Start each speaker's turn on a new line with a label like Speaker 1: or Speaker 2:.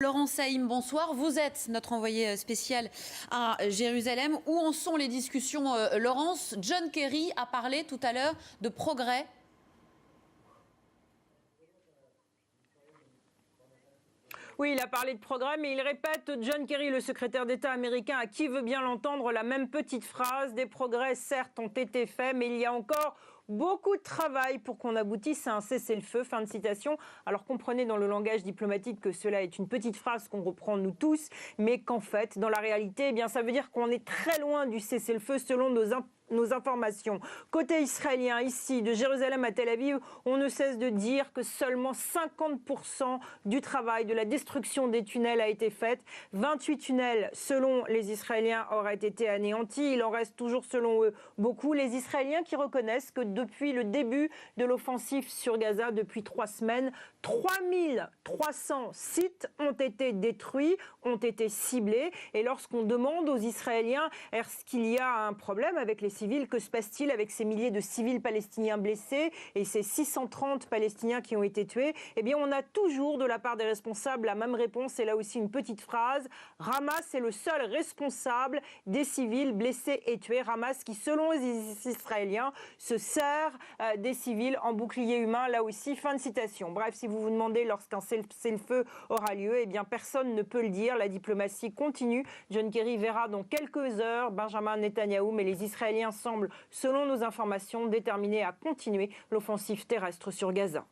Speaker 1: Laurent Saïm, bonsoir. Vous êtes notre envoyé spécial à Jérusalem. Où en sont les discussions, Laurence? John Kerry a parlé tout à l'heure de progrès.
Speaker 2: Oui, il a parlé de progrès, mais il répète, John Kerry, le secrétaire d'État américain, à qui veut bien l'entendre, la même petite phrase. Des progrès, certes, ont été faits, mais il y a encore beaucoup de travail pour qu'on aboutisse à un cessez-le-feu. Fin de citation. Alors comprenez dans le langage diplomatique que cela est une petite phrase qu'on reprend nous tous, mais qu'en fait, dans la réalité, eh bien, ça veut dire qu'on est très loin du cessez-le-feu selon nos informations. Côté israélien, ici, de Jérusalem à Tel Aviv, on ne cesse de dire que seulement 50% du travail de la destruction des tunnels a été fait. 28 tunnels, selon les Israéliens, auraient été anéantis. Il en reste toujours, selon eux, beaucoup. Les Israéliens qui reconnaissent que depuis le début de l'offensive sur Gaza, depuis 3 semaines, 3300 sites ont été détruits, ont été ciblés. Et lorsqu'on demande aux Israéliens, est-ce qu'il y a un problème avec les civils, que se passe-t-il avec ces milliers de civils palestiniens blessés et ces 630 Palestiniens qui ont été tués? Eh bien, on a toujours de la part des responsables la même réponse, et là aussi une petite phrase. Hamas est le seul responsable des civils blessés et tués. Hamas qui, selon les Israéliens, se sert des civils en bouclier humain, là aussi, fin de citation. Bref, si vous vous demandez lorsqu'un cessez-le-feu aura lieu, eh bien, personne ne peut le dire. La diplomatie continue. John Kerry verra dans quelques heures Benjamin Netanyahou, mais les Israéliens semblent, selon nos informations, déterminés à continuer l'offensive terrestre sur Gaza.